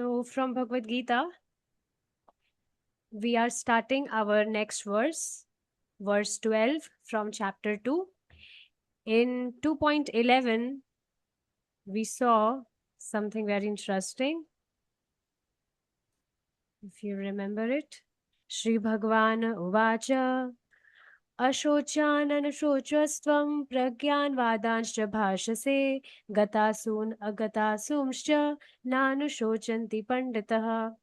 So, from Bhagavad Gita, we are starting our next verse, verse 12 from chapter 2. In 2.11, we saw something very interesting. If you remember it, Shri Bhagavan Uvacha Ashochananashocastvam pragyan vadanshcha bhashase gatasun agatasumscha nanushocanti panditaha.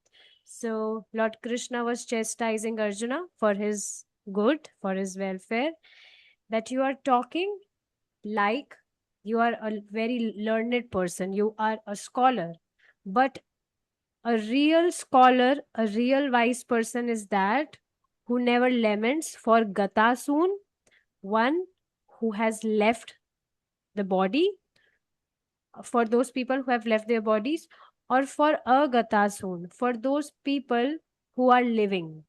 So Lord Krishna was chastising Arjuna for his good, for his welfare, that you are talking like you are a very learned person, you are a scholar. But a real scholar, a real wise person is that who never laments for Gatasun, one who has left the body, for those people who have left their bodies, or for Agatasun, for those people who are living.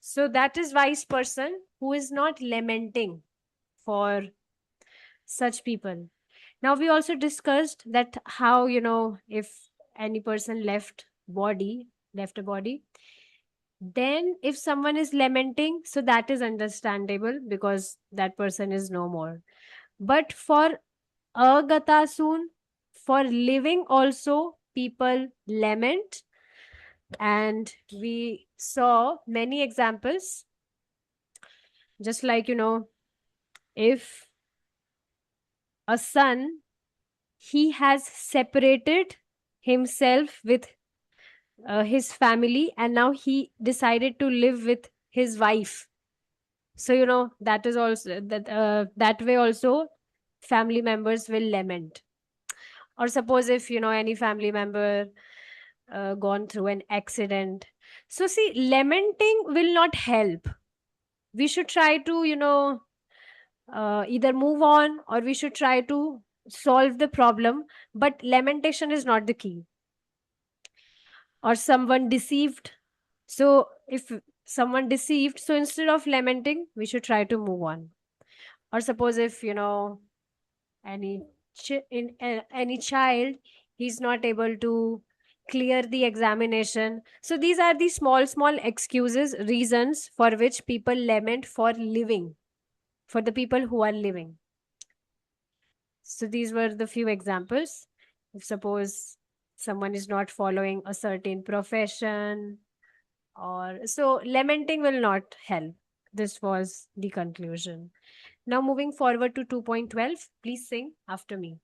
So that is wise person who is not lamenting for such people. Now we also discussed that how, if any person left a body, then if someone is lamenting, so that is understandable because that person is no more. But for agatasun, for living also, people lament. And we saw many examples, just like, if a son, he has separated himself with his family, and now he decided to live with his wife. So that is also that way also family members will lament. Or suppose if any family member gone through an accident, so see, lamenting will not help. We should try to either move on, or we should try to solve the problem, but lamentation is not the key. Or someone deceived, so if someone deceived, so instead of lamenting, we should try to move on. Or suppose if any any child, he's not able to clear the examination, so these are the small excuses, reasons for which people lament for living, for the people who are living. So these were the few examples. If suppose someone is not following a certain profession, or so, lamenting will not help. This was the conclusion. Now moving forward to 2.12, please sing after me.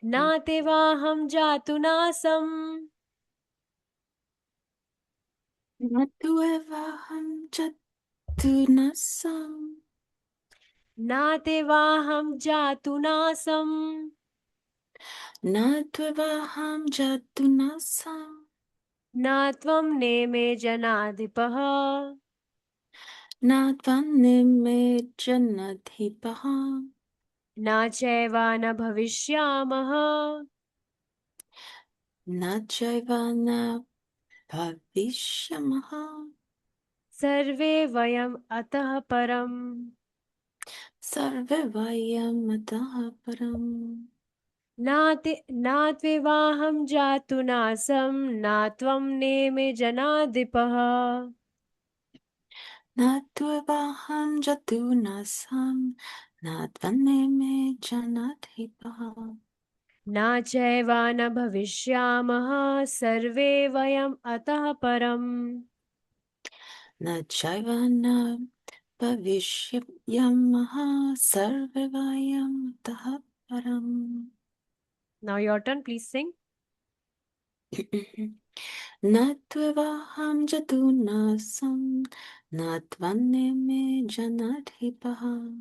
Na te vaham jatu nasam, Natuvaham jatunasam. na te vaham jatu nasam, Natuvaham jatunasam. na tvam neme janadipaha, Natvanime janadhipaha. na chaiva na bhavishyamaha, Najaivana bhavishyamaha. sarve vayam atah param. Sarve vayam atah param. नात्विवाहं जातु नासं नात्वं नेमे जनाधिपः Natuvaham jatunasam. Natvanime janadhipaha. न चैवा न भविष्यामः सर्वे वयम् अतः परम्. न chaivana bhavishyamaha sarvavayam tah param. Now your turn, please sing. Natvaham jatunasam natvanneme janadhipaha.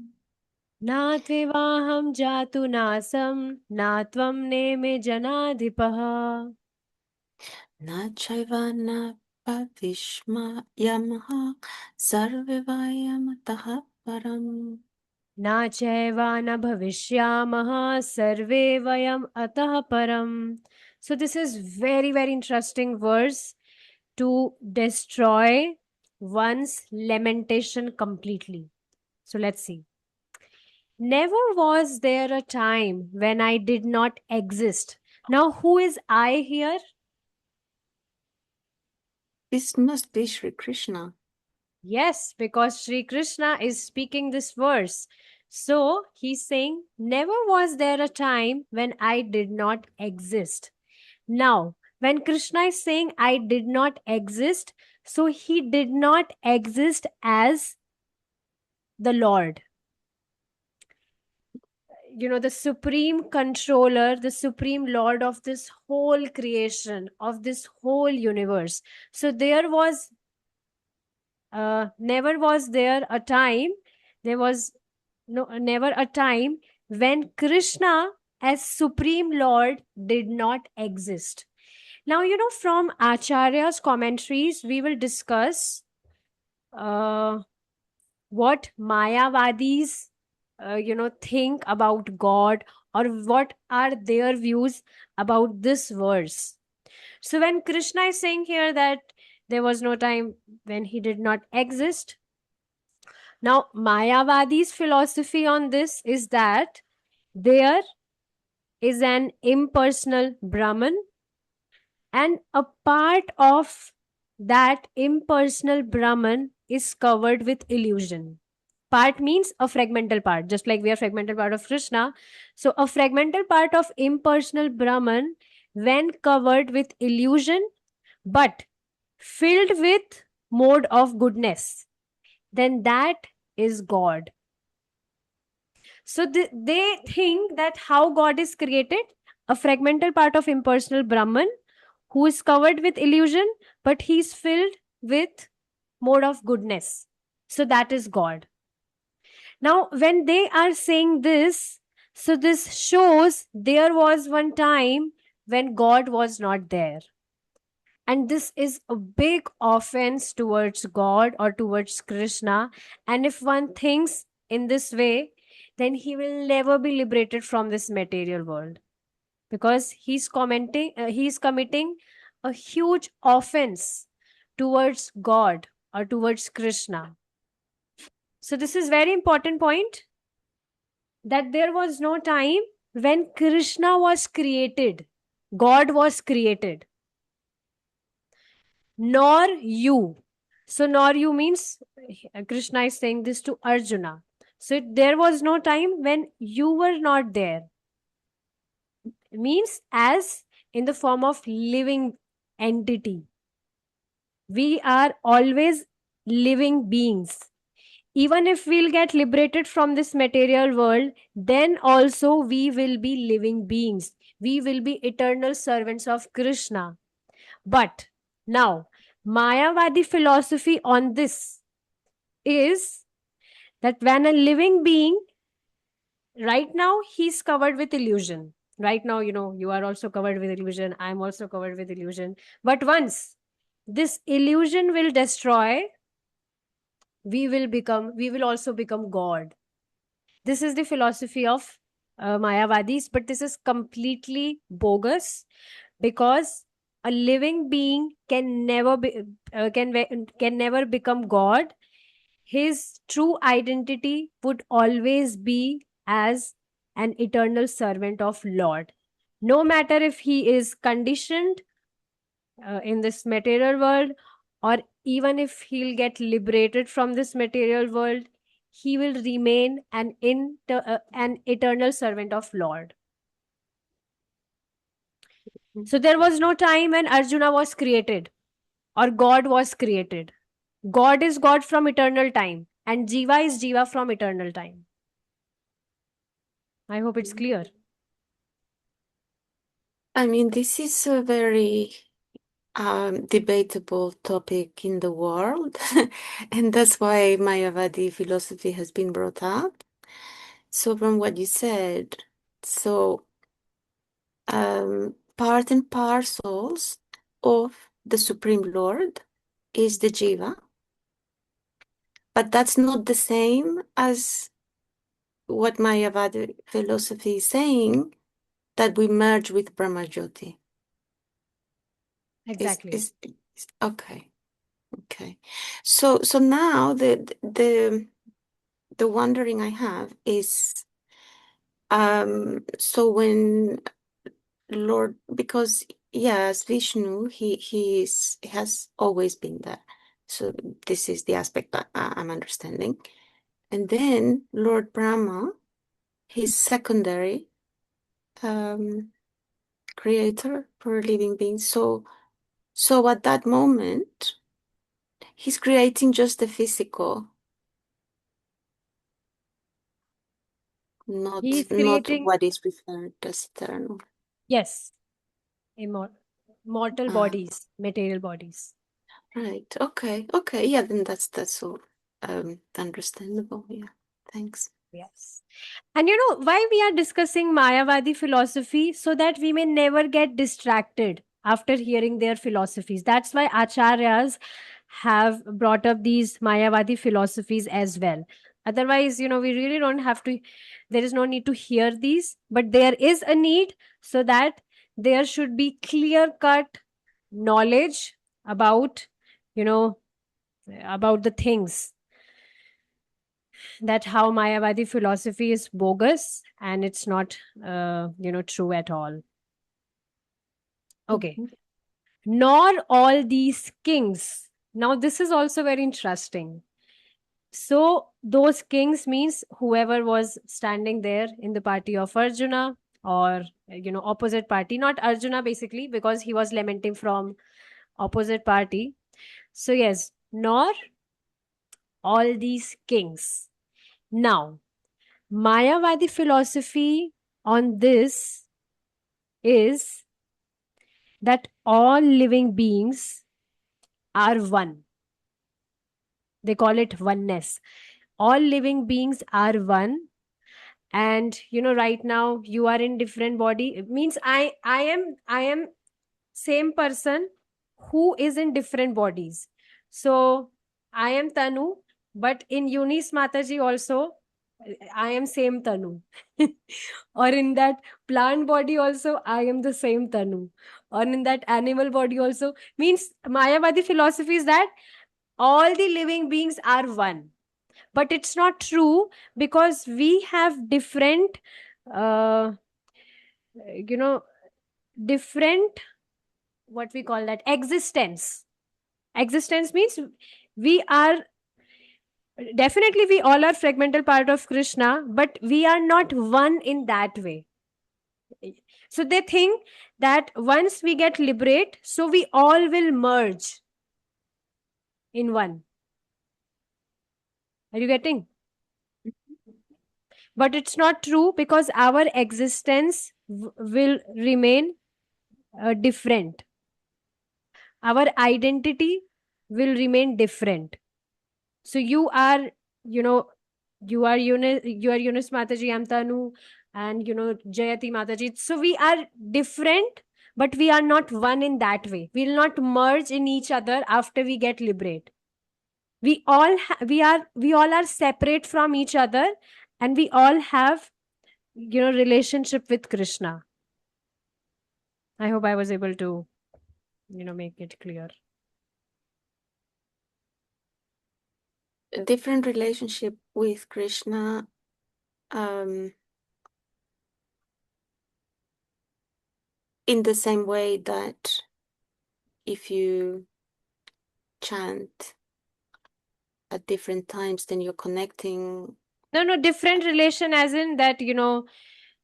नात्विवाहं जातु नासं नात्वं नेमे जनाधिपः. Na chaivana bhavishmayamaha sarvavayam tah param. न चैवा न भविष्यामः सर्वे वयम् अतः परम्. So this is very, very interesting verse to destroy one's lamentation completely. So let's see. Never was there a time when I did not exist. Now, who is I here? This must be Sri Krishna. Yes, because Sri Krishna is speaking this verse. So he's saying, never was there a time when I did not exist. Now, when Krishna is saying, I did not exist, so he did not exist as the Lord. You know, the supreme controller, the supreme Lord of this whole creation, of this whole universe. So there was, never was there a time, there was never a time when Krishna as Supreme Lord did not exist. Now, you know, from Acharya's commentaries, we will discuss what Mayavadis, think about God, or what are their views about this verse. So, when Krishna is saying here that there was no time when he did not exist, now Mayavadi's philosophy on this is that there is an impersonal Brahman, and a part of that impersonal Brahman is covered with illusion. Part means a fragmental part, just like we are fragmental part of Krishna. So, a fragmental part of impersonal Brahman, when covered with illusion but filled with mode of goodness, then that is God. So they think that how God is created, a fragmental part of impersonal Brahman who is covered with illusion, but he's filled with mode of goodness. So that is God. Now, when they are saying this, so this shows there was one time when God was not there. And this is a big offense towards God or towards Krishna. And if one thinks in this way, then he will never be liberated from this material world, because he's committing a huge offense towards God or towards Krishna. So this is very important point, that there was no time when Krishna was created, God was created, nor you. So, nor you means Krishna is saying this to Arjuna. So, there was no time when you were not there. It means as in the form of living entity. We are always living beings. Even if we'll get liberated from this material world, then also we will be living beings. We will be eternal servants of Krishna. But now, Mayavadi philosophy on this is that when a living being, right now, he's covered with illusion. Right now, you are also covered with illusion. I'm also covered with illusion. But once this illusion will destroy, we will also become God. This is the philosophy of Mayavadis, but this is completely bogus, because a living being can never be can never become God. His true identity would always be as an eternal servant of Lord, no matter if he is conditioned in this material world, or even if he'll get liberated from this material world, he will remain an eternal servant of Lord. So there was no time when Arjuna was created or God was created. God is God from eternal time, and Jiva is Jiva from eternal time. I hope it's clear. I mean, this is a very debatable topic in the world, and that's why Mayavadi philosophy has been brought up. So, from what you said, so part and parcels of the Supreme Lord is the Jiva, but that's not the same as what Mayavadi philosophy is saying, that we merge with Brahmajyoti. Exactly. Okay. Okay. So now the wondering I have is so when Lord, because as Vishnu, he has always been there. So this is the aspect that I'm understanding. And then Lord Brahma, his secondary creator for living beings. So at that moment, he's creating just the physical, He is not creating, what is referred as eternal. yes, mortal Ah, bodies, material bodies. right. Okay. Yeah, then that's all understandable. Yeah. Thanks. Yes. And you know why we are discussing Mayavadi philosophy? So that we may never get distracted after hearing their philosophies. That's why acharyas have brought up these Mayavadi philosophies as well. Otherwise, we really don't have to, there is no need to hear these, but there is a need so that there should be clear cut knowledge about, you know, about the things, that how Mayavadi philosophy is bogus and it's not, true at all. Okay. Mhm. Nor all these kings. Now, this is also very interesting. So, those kings means whoever was standing there in the party of Arjuna, or, opposite party, not Arjuna basically, because he was lamenting from opposite party. So, yes, nor all these kings. Now, Mayavadi philosophy on this is that all living beings are one. They call it oneness. All living beings are one. And right now you are in different body. It means I am same person who is in different bodies. So I am Tanu, but in Eunice Mataji also, I am same Tanu. Or in that plant body also, I am the same Tanu. Or in that animal body also. Means Mayavadi philosophy is that all the living beings are one. But it's not true, because we have different, uh, you know, different, what we call that, existence. Existence means we are, definitely we all are fragmental part of Krishna, but we are not one in that way. So they think that once we get liberate, so we all will merge in one. Are you getting? But it's not true, because our existence will remain different. Our identity will remain different. So you are, you know, you are Eunice Mataji, I'm Tanu, and Jayati Mataji. So we are different, but we are not one in that way. We'll not merge in each other after we get liberate. We all are separate from each other, and we all have, relationship with Krishna. I hope I was able to, make it clear. A different relationship with Krishna. Um, in the same way that if you chant at different times, then you're connecting. No, different relation, as in that,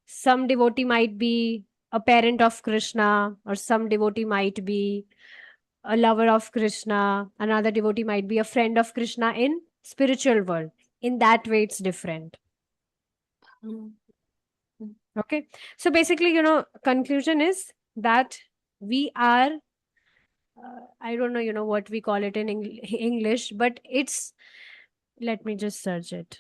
some devotee might be a parent of Krishna, or some devotee might be a lover of Krishna, another devotee might be a friend of Krishna in spiritual world. In that way, it's different. Mm. Okay. So basically, conclusion is that we are, I don't know, what we call it in English, but it's, let me just search it.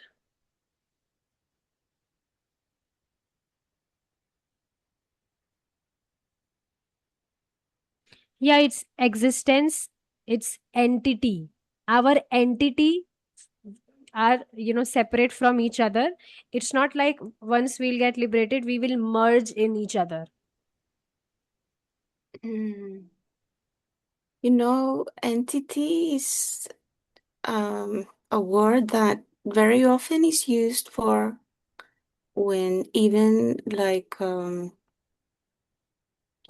Yeah, it's existence, it's entity. Our entity are, separate from each other. It's not like once we'll get liberated, we will merge in each other. Mm. Entity is a word that very often is used for when even like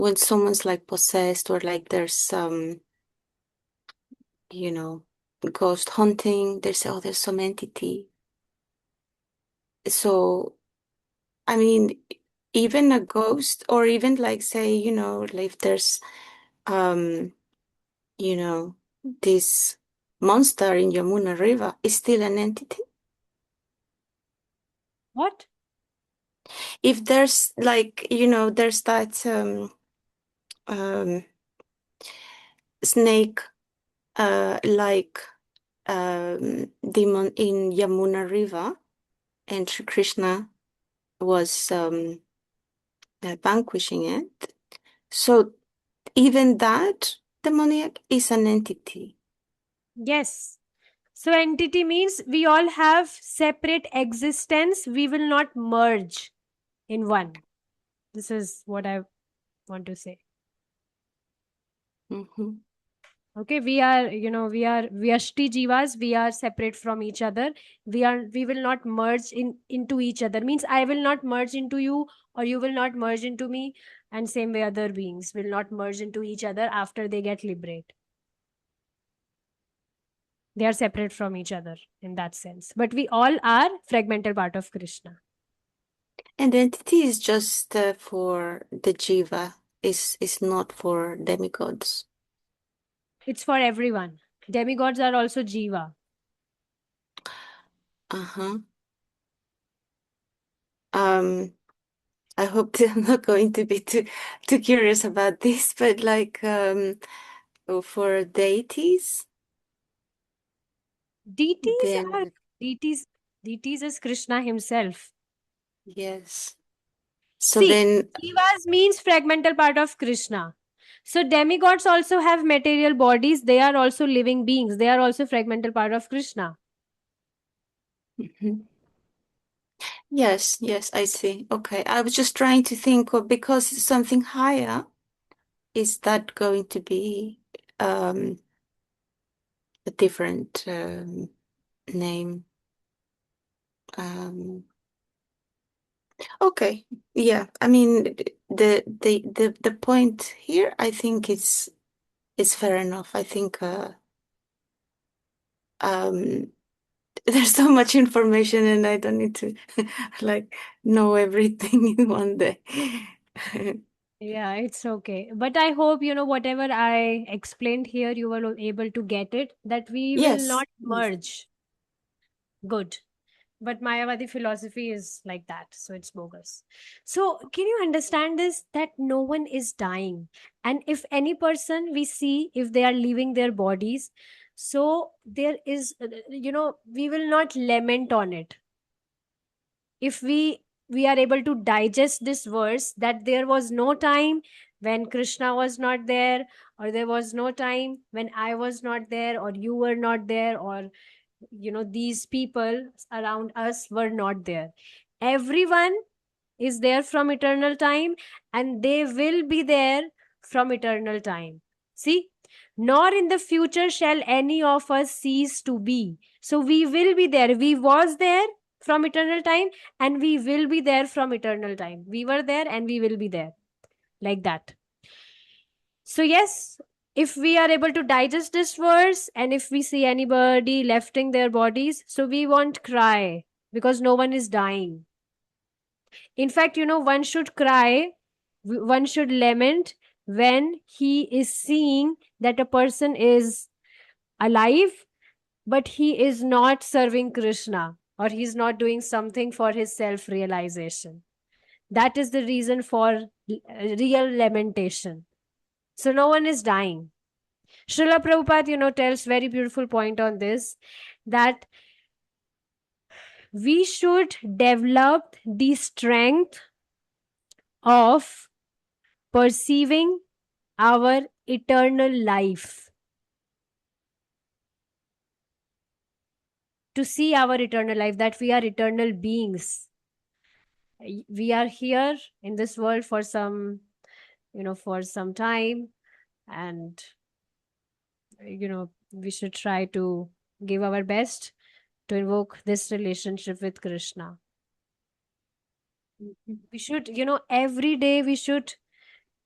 when someone's like possessed or like there's some, ghost hunting, they say, oh, there's some entity. So, I mean, even a ghost, or even like say, if there's um, you know, this monster in Yamuna River is still an entity. What? If there's like, there's that um snake like demon in Yamuna River, and Sri Krishna was vanquishing it. So even that demoniac is an entity. Yes. So entity means we all have separate existence. We will not merge in one. This is what I want to say. Mm-hmm. Okay, we are, we are shti jivas. We are separate from each other. We will not merge into each other. Means I will not merge into you, or you will not merge into me, and same way other beings will not merge into each other after they get liberate. They are separate from each other in that sense. But we all are fragmental part of Krishna. And entity is just for the jiva, is not for demigods. It's for everyone. Demigods are also jiva. Uh-huh. I hope that I'm not going to be too curious about this, but like for deities, Deities are then deities. Deities is Krishna himself. yes. So See, then, jivas means fragmental part of Krishna. So demigods also have material bodies. They are also living beings. They are also fragmental part of Krishna. mhm. Yes, I see. Okay, I was just trying to think of, because it's something higher, is that going to be um a different name? Um, okay, yeah. I mean, the point here, I think it's fair enough. I think um there's so much information, and I don't need to like know everything in one day. Yeah, it's okay. But I hope, whatever I explained here, you were able to get it, that we will Yes, not yes. merge. Good. But Mayavadi philosophy is like that, so it's bogus. So, can you understand this, that no one is dying? And if any person we see, if they are leaving their bodies, so there is, we will not lament on it. If we are able to digest this verse, that there was no time when Krishna was not there, or there was no time when I was not there, or you were not there, or these people around us were not there. Everyone is there from eternal time, and they will be there from eternal time. See, nor in the future shall any of us cease to be. So we will be there. We was there from eternal time, and we will be there from eternal time. We were there and we will be there, like that. So yes, if we are able to digest this verse, and if we see anybody lefting their bodies, so we won't cry, because no one is dying. In fact, one should cry, one should lament when he is seeing that a person is alive, but he is not serving Krishna, or he's not doing something for his self realization. That is the reason for real lamentation. So no one is dying. Srila Prabhupada, tells very beautiful point on this, that we should develop the strength of perceiving our eternal life, to see our eternal life, that we are eternal beings. We are here in this world for some time, and we should try to give our best to invoke this relationship with Krishna. Mhm. We should, every day we should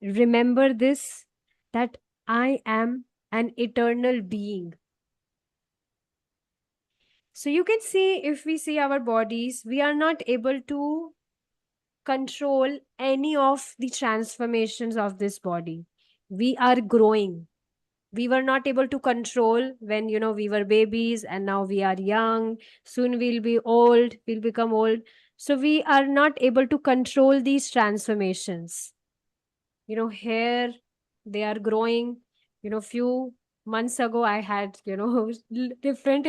remember this, that I am an eternal being. So you can see, if we see our bodies, we are not able to control any of the transformations of this body. We are growing. We were not able to control when, we were babies, and now we are young. Soon we'll be old, we'll become old. So we are not able to control these transformations. Hair, they are growing. Few months ago I had, different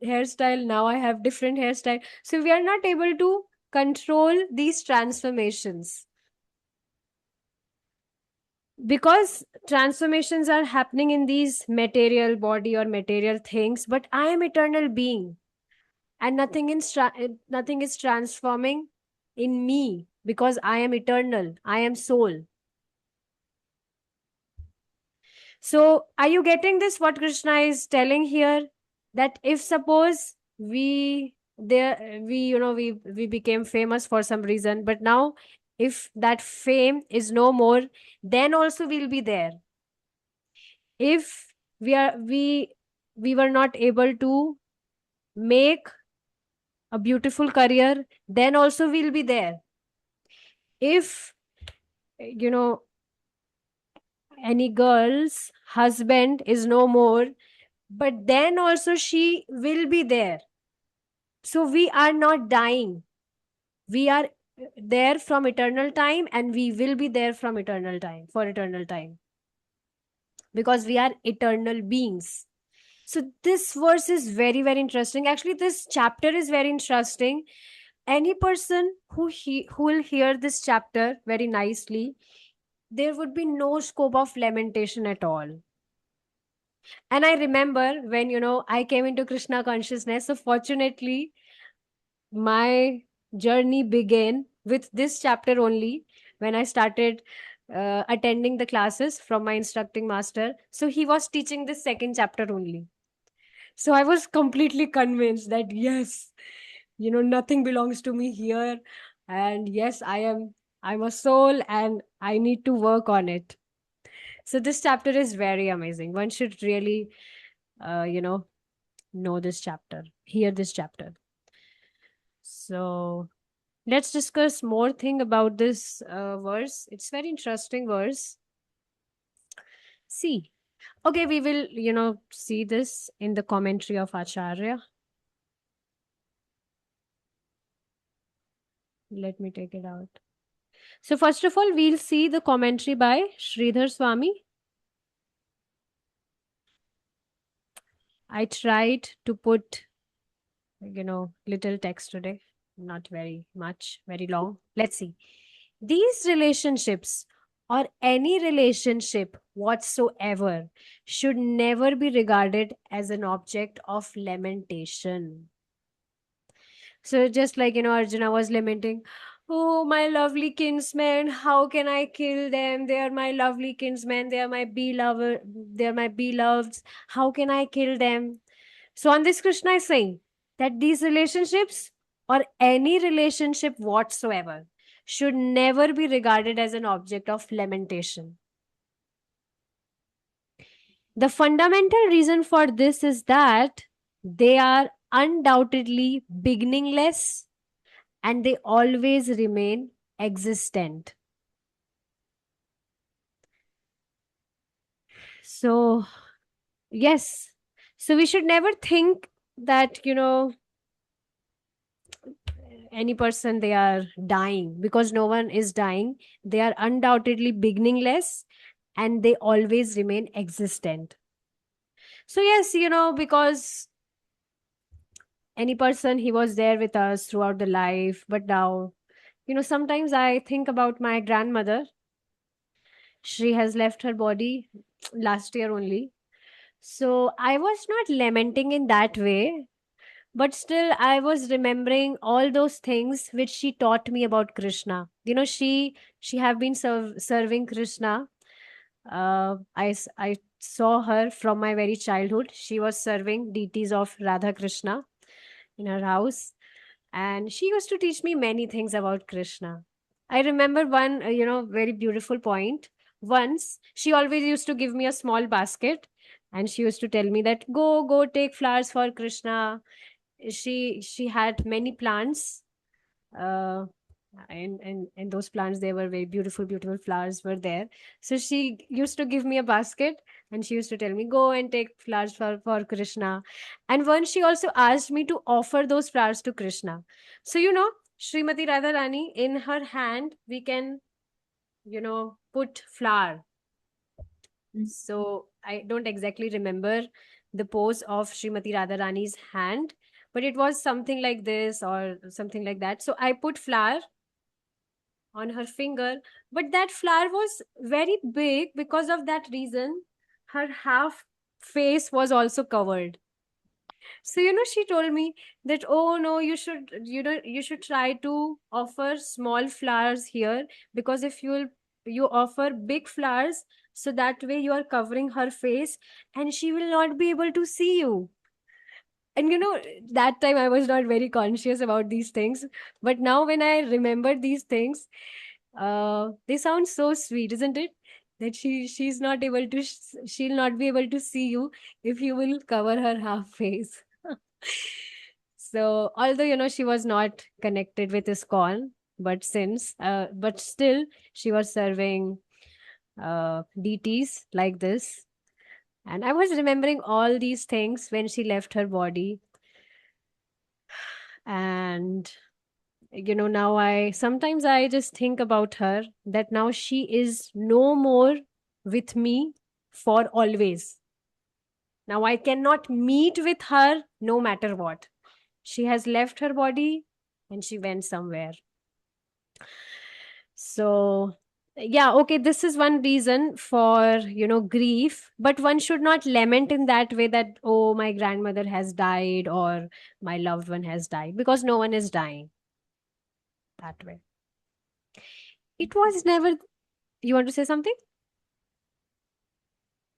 hairstyle. Now I have different hairstyle. So we are not able to control these transformations, because transformations are happening in these material body or material things, but I am eternal being, and nothing is transforming in me, because I am eternal, I am soul. So are you getting this, what Krishna is telling here? That if suppose we became famous for some reason, but now if that fame is no more, then also we'll be there. If we are we were not able to make a beautiful career, then also we'll be there. If you know any girl's husband is no more, but then also she will be there. So we are not dying. We are there from eternal time, and we will be there from eternal time, for eternal time, because we are eternal beings. So this verse is very, very interesting. Actually, this chapter is very interesting. Any person who will hear this chapter very nicely, there would be no scope of lamentation at all. And I remember when, I came into Krishna consciousness. So fortunately, my journey began with this chapter only, when I started attending the classes from my instructing master. So he was teaching the second chapter only. So I was completely convinced that yes, nothing belongs to me here. And yes, I'm a soul, and I need to work on it. So this chapter is very amazing. One should really, uh, you know, know this chapter, hear this chapter. So let's discuss more thing about this verse. It's very interesting verse. See, okay, we will, see this in the commentary of Acharya. Let me take it out. So first of all, we'll see the commentary by Sridhar Swami. I tried to put, little text today, not very much, very long. Let's see. These relationships, or any relationship whatsoever, should never be regarded as an object of lamentation. So just like, Arjuna was lamenting, oh, my lovely kinsmen, how can I kill them? They are my lovely kinsmen. They are my beloved. They are my beloveds. How can I kill them? So on this, Krishna is saying that these relationships, or any relationship whatsoever, should never be regarded as an object of lamentation. The fundamental reason for this is that they are undoubtedly beginningless, and they always remain existent. So, yes. So we should never think that, any person they are dying, because no one is dying. They are undoubtedly beginningless, and they always remain existent. So, yes, because any person, he was there with us throughout the life, but now, sometimes I think about my grandmother. She has left her body last year only. So I was not lamenting in that way, but still I was remembering all those things which she taught me about Krishna. She have been serving Krishna. I saw her from my very childhood. She was serving deities of Radha Krishna in her house, and she used to teach me many things about Krishna. I remember one, very beautiful point. Once, she always used to give me a small basket, and she used to tell me that go take flowers for Krishna. She had many plants, uh, and those plants, they were very beautiful flowers were there. So she used to give me a basket, and she used to tell me go and take flowers for Krishna. And once she also asked me to offer those flowers to Krishna. So Srimati Radharani, in her hand we can put flower. So I don't exactly remember the pose of Srimati Radharani's hand, but it was something like this or something like that. So I put flower on her finger, but that flower was very big. Because of that reason, her half face was also covered. So she told me that, oh no, you should try to offer small flowers here, because if you offer big flowers, so that way you are covering her face and she will not be able to see you. And that time I was not very conscious about these things, but now when I remember these things, they sound so sweet, isn't it? That she's not able to she'll not be able to see you if you will cover her half face. So although she was not connected with ISKCON, but still she was serving deities like this. And I was remembering all these things when she left her body. And now I sometimes I just think about her, that now she is no more with me for always. Now I cannot meet with her no matter what. She has left her body and she went somewhere. So yeah, okay, this is one reason for grief, but one should not lament in that way, that oh, my grandmother has died or my loved one has died, because no one is dying that way. It was never. You want to say something?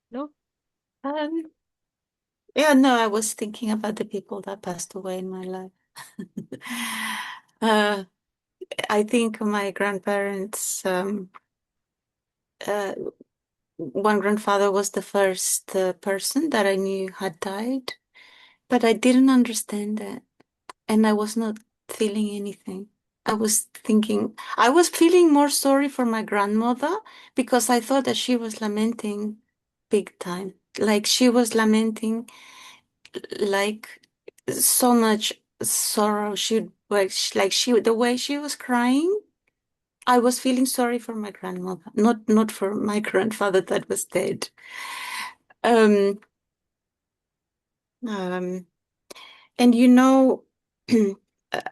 No? Um, yeah, no, I was thinking about the people that passed away in my life. uh, I think my grandparents, uh, one grandfather was the first person that I knew had died, but I didn't understand that, and I was not feeling anything. I was feeling more sorry for my grandmother because I thought that she was lamenting big time. Like she was lamenting like so much sorrow. The way she was crying, I was feeling sorry for my grandmother, not for my grandfather that was dead. Um, um, and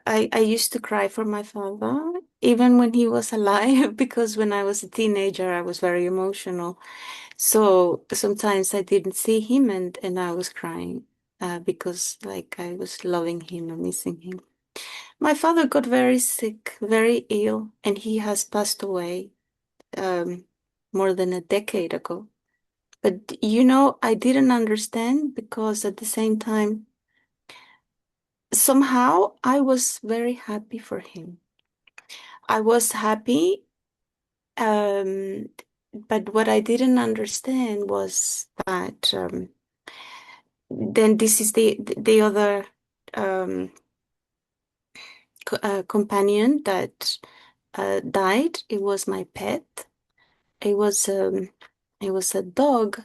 I used to cry for my father even when he was alive because when I was a teenager, I was very emotional. So sometimes I didn't see him and I was crying because like I was loving him and missing him. My father got very sick, very ill, and he has passed away um, more than a decade ago. But I didn't understand because at the same time, somehow I was very happy for him. I was happy, um, but what I didn't understand was that then this is the other um, companion that died. It was my pet. It was um, it was a dog,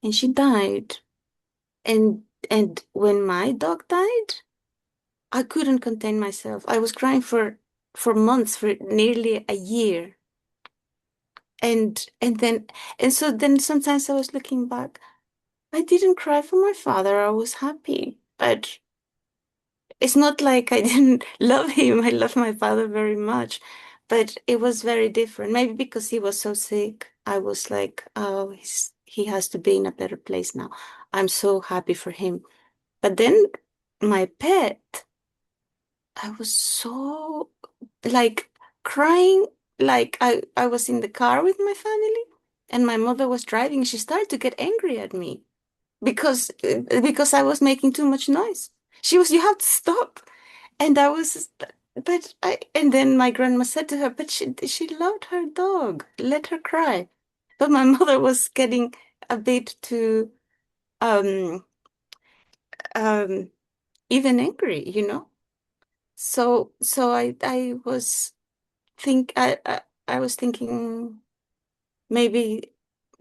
and she died. And when my dog died, I couldn't contain myself. I was crying for months, for nearly a year. And so then sometimes I was looking back. I didn't cry for my father. I was happy. But it's not like I didn't love him. I love my father very much. But it was very different. Maybe because he was so sick, I was like, oh, he has to be in a better place now. I'm so happy for him. But then my pet, I was so like crying, like I was in the car with my family and my mother was driving. She started to get angry at me because I was making too much noise. She was, you have to stop. And I was and then my grandma said to her, but she loved her dog. Let her cry. But my mother was getting a bit too um um even angry, you know. So I was I was thinking maybe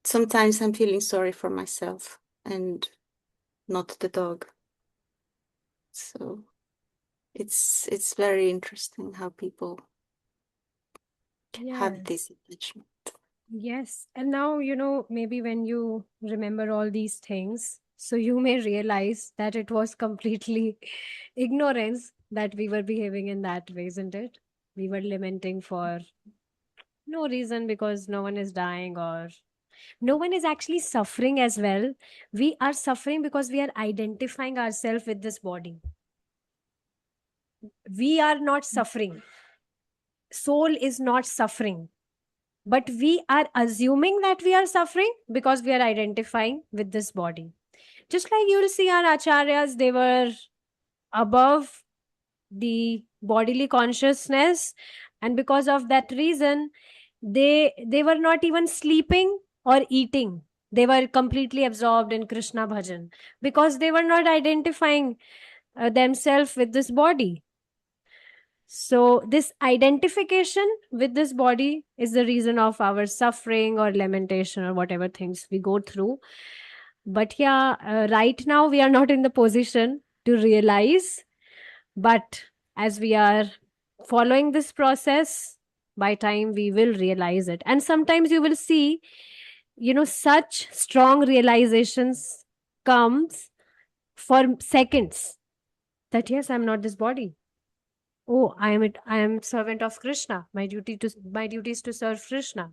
sometimes I'm feeling sorry for myself and not the dog. So it's very interesting how people can have Yes. this attachment. Yes. And now, maybe when you remember all these things, so you may realize that it was completely ignorance that we were behaving in that way, isn't it? We were lamenting for no reason because no one is dying or no one is actually suffering as well. We are suffering because we are identifying ourselves with this body. We are not suffering. Soul is not suffering. But we are assuming that we are suffering because we are identifying with this body. Just like you'll see our acharyas, they were above the bodily consciousness, and because of that reason, they were not even sleeping or eating. They were completely absorbed in Krishna bhajan because they were not identifying themselves with this body. So, this identification with this body is the reason of our suffering or lamentation or whatever things we go through. But yeah, right now we are not in the position to realize. But as we are following this process, by time we will realize it. And sometimes you will see, such strong realizations comes for seconds that yes, I'm not this body. Oh, I am servant of Krishna. My duty is to serve Krishna.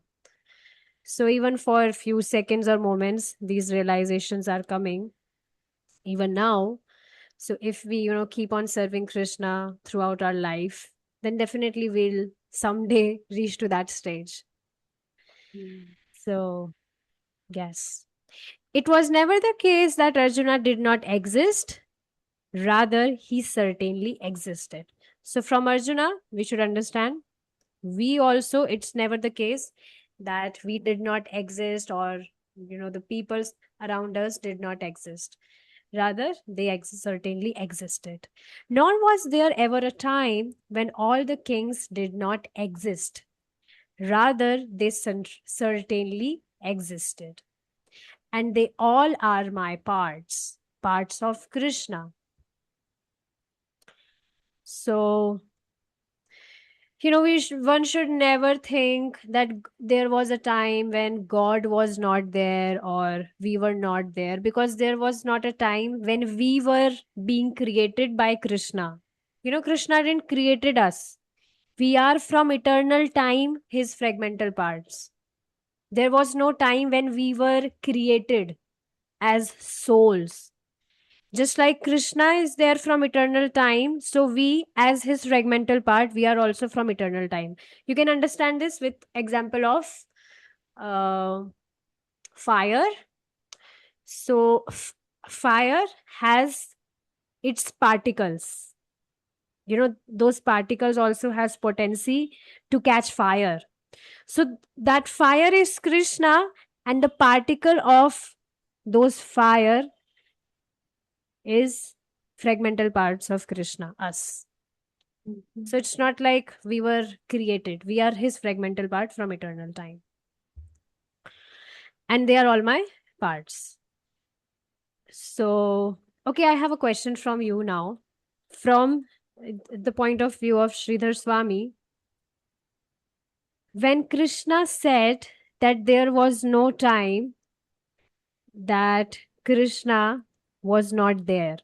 So even for a few seconds or moments, these realizations are coming even now. So if we, keep on serving Krishna throughout our life, then definitely we'll someday reach to that stage. Mm. So yes. It was never the case that Arjuna did not exist. Rather, he certainly existed. So from Arjuna, we should understand we also, it's never the case that we did not exist or the peoples around us did not exist. Rather, they certainly existed. Nor was there ever a time when all the kings did not exist. Rather, they certainly existed. And they all are my parts of Krishna. So one should never think that there was a time when God was not there or we were not there, because there was not a time when we were being created by Krishna. Krishna didn't created us. We are from eternal time his fragmental parts. There was no time when we were created as souls. Just like Krishna is there from eternal time, so we, as his fragmental part, we are also from eternal time. You can understand this with example of uh, fire. So fire has its particles. Those particles also has potency to catch fire. So that fire is Krishna, and the particle of those fire is fragmental parts of Krishna, us. Mhm. So it's not like we were created. We are his fragmental part from eternal time. And they are all my parts. So, okay, I have a question from you now. From the point of view of Sridhar Swami, when Krishna said that there was no time that Krishna was not there.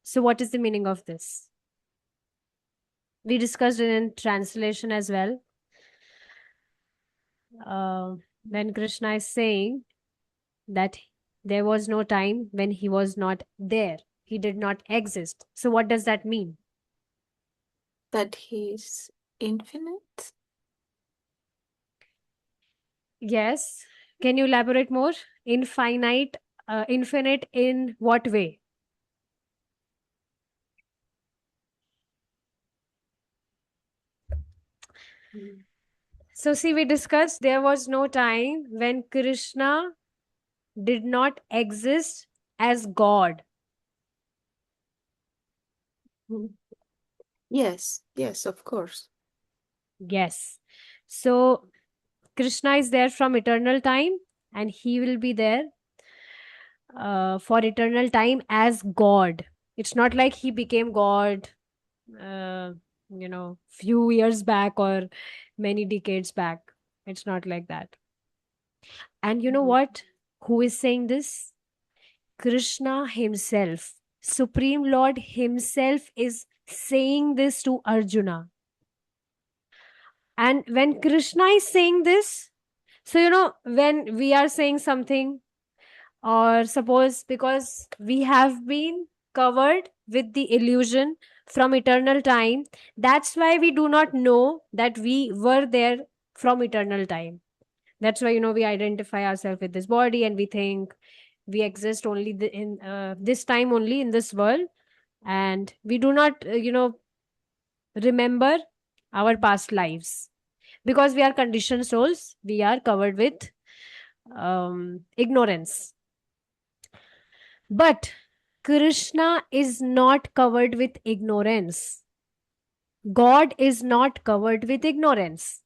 So, what is the meaning of this? We discussed it in translation as well. When Krishna is saying that there was no time when he was not there, he did not exist. So, what does that mean? That he's infinite. Yes. Can you elaborate more? Infinite, infinite in what way? So see, we discussed there was no time when Krishna did not exist as God. Yes, yes, of course. Yes. So Krishna is there from eternal time, and he will be there for eternal time as God. It's not like he became God, uh, few years back or many decades back. It's not like that. And you know Mhm. what? Who is saying this? Krishna himself, Supreme Lord himself, is saying this to Arjuna. And when Krishna is saying this, so when we are saying something, or suppose because we have been covered with the illusion from eternal time, that's why we do not know that we were there from eternal time. That's why we identify ourselves with this body, and we think we exist only in this time, only in this world, and we do not remember our past lives, because we are conditioned souls. We are covered with ignorance. But Krishna is not covered with ignorance. God is not covered with ignorance.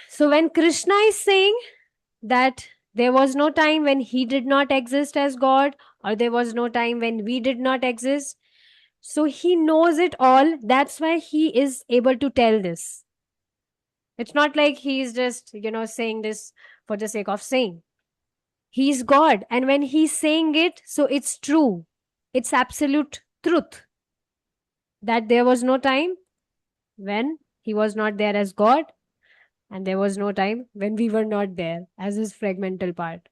So when Krishna is saying that there was no time when he did not exist as God, or there was no time when we did not exist, so he knows it all. That's why he is able to tell this. It's not like he's just, saying this for the sake of saying. He's God. And when he's saying it, so it's true. It's absolute truth that there was no time when he was not there as God, and there was no time when we were not there as his fragmental part.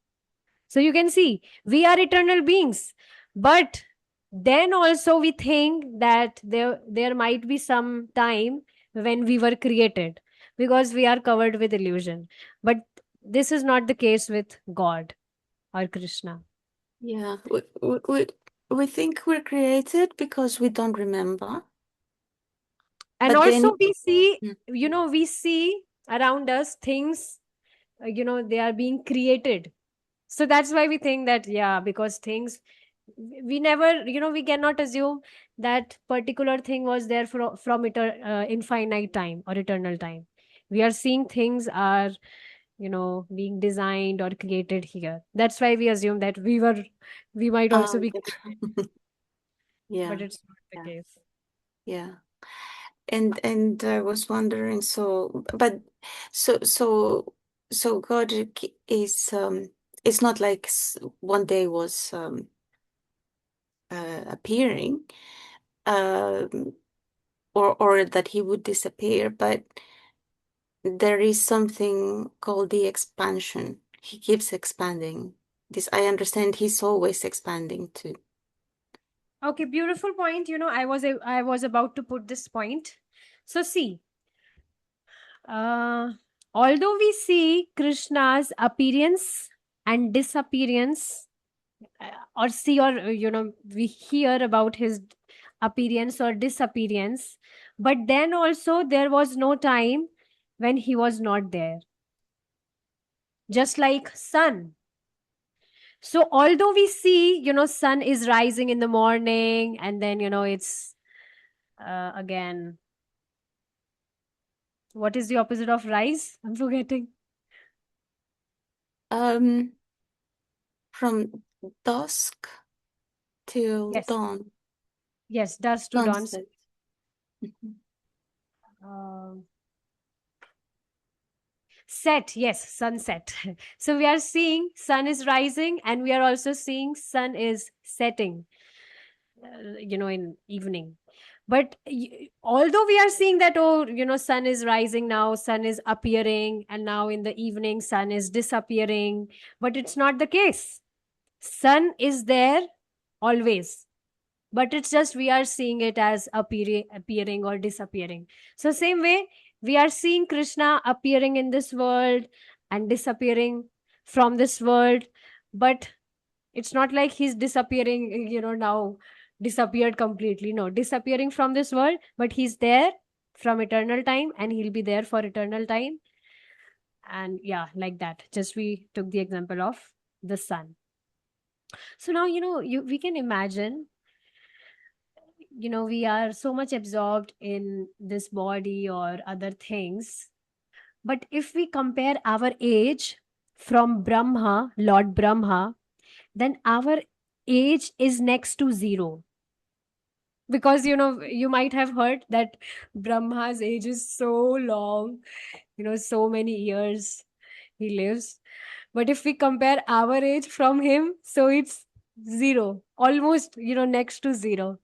So you can see, we are eternal beings. But then also we think that there might be some time when we were created, because we are covered with illusion. But this is not the case with God or Krishna. Yeah, we think we're created because we don't remember. And But also then, we see, mm, we see around us things, they are being created. So that's why we think that, yeah, because things, we never, we cannot assume that particular thing was there from infinite time or eternal time. We are seeing things are, being designed or created here. That's why we assume that we might also um, be created, yeah, but it's not the yeah, case. yeah. And I was wondering, so God is it's not like one day was appearing, um, or that he would disappear, but there is something called the expansion. He keeps expanding. This I understand he's always expanding too. Okay, beautiful point. I was about to put this point. So see, uh, although we see Krishna's appearance and disappearance, or see, or we hear about his appearance or disappearance, but then also there was no time when he was not there, just like sun. So although we see, sun is rising in the morning, and then it's again, what is the opposite of rise? I'm forgetting. Um, from dusk till Yes, dawn, yes, dusk to dawn. sunset. Mhm. um, Set, yes, sunset. So we are seeing sun is rising, and we are also seeing sun is setting, in evening. But although we are seeing that, oh, sun is rising now, sun is appearing, and now in the evening sun is disappearing, but it's not the case. Sun is there always, but it's just we are seeing it as appearing or disappearing. So same way, we are seeing Krishna appearing in this world and disappearing from this world, but it's not like he's disappearing, now disappeared completely. No, disappearing from this world, but he's there from eternal time and he'll be there for eternal time. And yeah, like that. Just we took the example of the sun. So now, we can imagine, we are so much absorbed in this body or other things. But if we compare our age from Brahma, Lord Brahma, then our age is next to zero. Because, you might have heard that Brahma's age is so long, so many years he lives. But if we compare our age from him, so it's zero, almost, next to zero.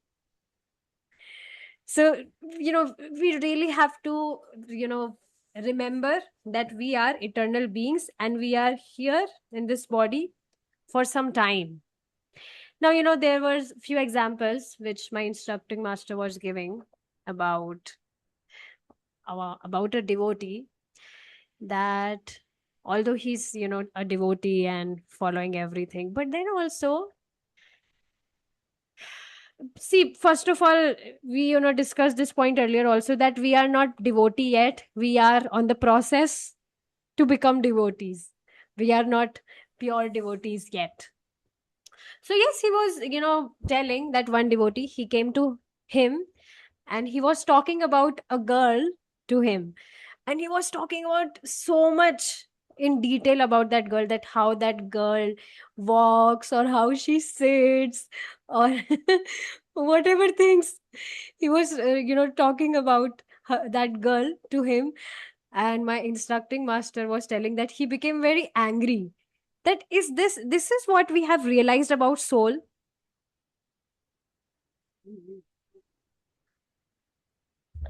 So, we really have to, remember that we are eternal beings and we are here in this body for some time. Now, there was few examples which my instructing master was giving about about a devotee, that although he's, a devotee and following everything, but then also, see, first of all, we, discussed this point earlier also, that we are not devotee yet. We are on the process to become devotees. We are not pure devotees yet. So yes, he was, telling that one devotee, he came to him and he was talking about a girl to him, and he was talking about so much in detail about that girl, that how that girl walks or how she sits or whatever things he was, talking about that girl to him. And my instructing master was telling that he became very angry, that this is what we have realized about soul.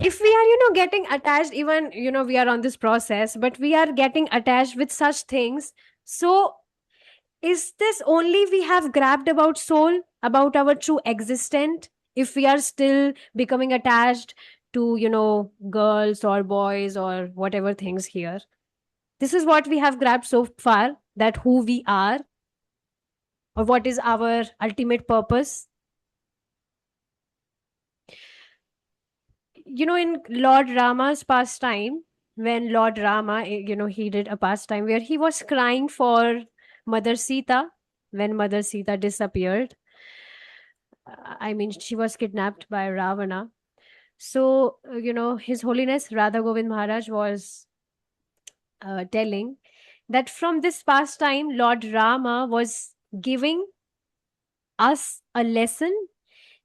If we are, getting attached, even, we are on this process, but we are getting attached with such things. So is this only we have grabbed about soul, about our true existent, if we are still becoming attached to, girls or boys or whatever things here? This is what we have grabbed so far, that who we are or what is our ultimate purpose. In Lord Rama's pastime, when Lord Rama, he did a pastime where he was crying for Mother Sita when Mother Sita disappeared. I mean, she was kidnapped by Ravana. So, His Holiness Radha Govind Maharaj was telling that from this pastime, Lord Rama was giving us a lesson,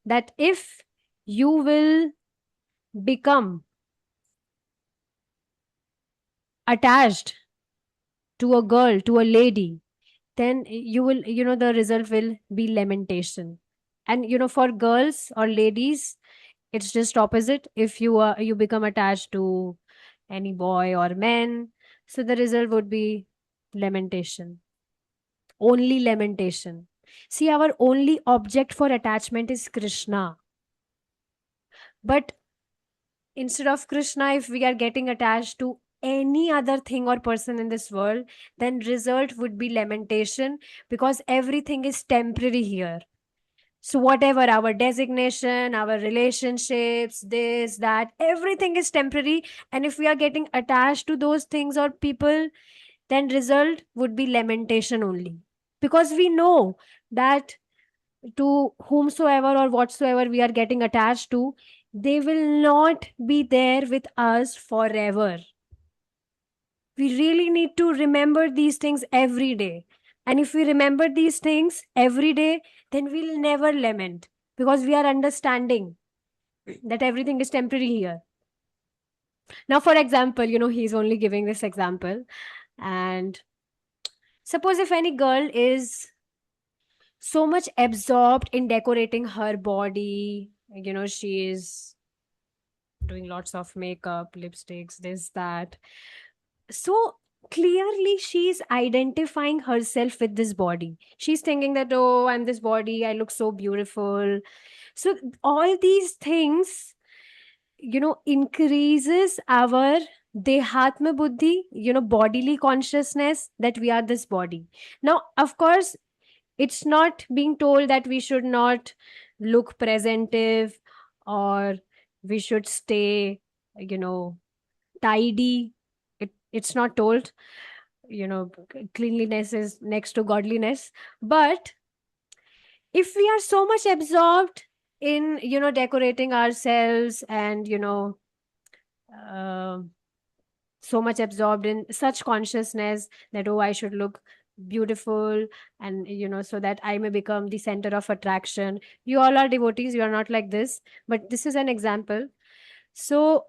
that if you will become attached to a girl, to a lady, then you will, the result will be lamentation. And, for girls or ladies, it's just opposite. If you become attached to any boy or man, so the result would be lamentation, only lamentation. See, our only object for attachment is Krishna. But instead of Krishna, if we are getting attached to any other thing or person in this world, then result would be lamentation, because everything is temporary here. So whatever our designation, our relationships, this, that, everything is temporary. And if we are getting attached to those things or people, then result would be lamentation only. Because we know that to whomsoever or whatsoever we are getting attached to, they will not be there with us forever. We really need to remember these things every day. And if we remember these things every day, then we'll never lament, because we are understanding that everything is temporary here. Now, for example, he's only giving this example. And suppose if any girl is so much absorbed in decorating her body, she is doing lots of makeup, lipsticks, this, that. So clearly she's identifying herself with this body. She's thinking that, oh, I'm this body, I look so beautiful. So all these things, increases our dehatma buddhi, bodily consciousness, that we are this body. Now, of course, it's not being told that we should not look presentive, or we should stay tidy. It's not told, cleanliness is next to godliness. But if we are so much absorbed in, decorating ourselves, and, uh, so much absorbed in such consciousness that, oh, I should look beautiful, and, so that I may become the center of attraction. You all are devotees, you are not like this, but this is an example. So,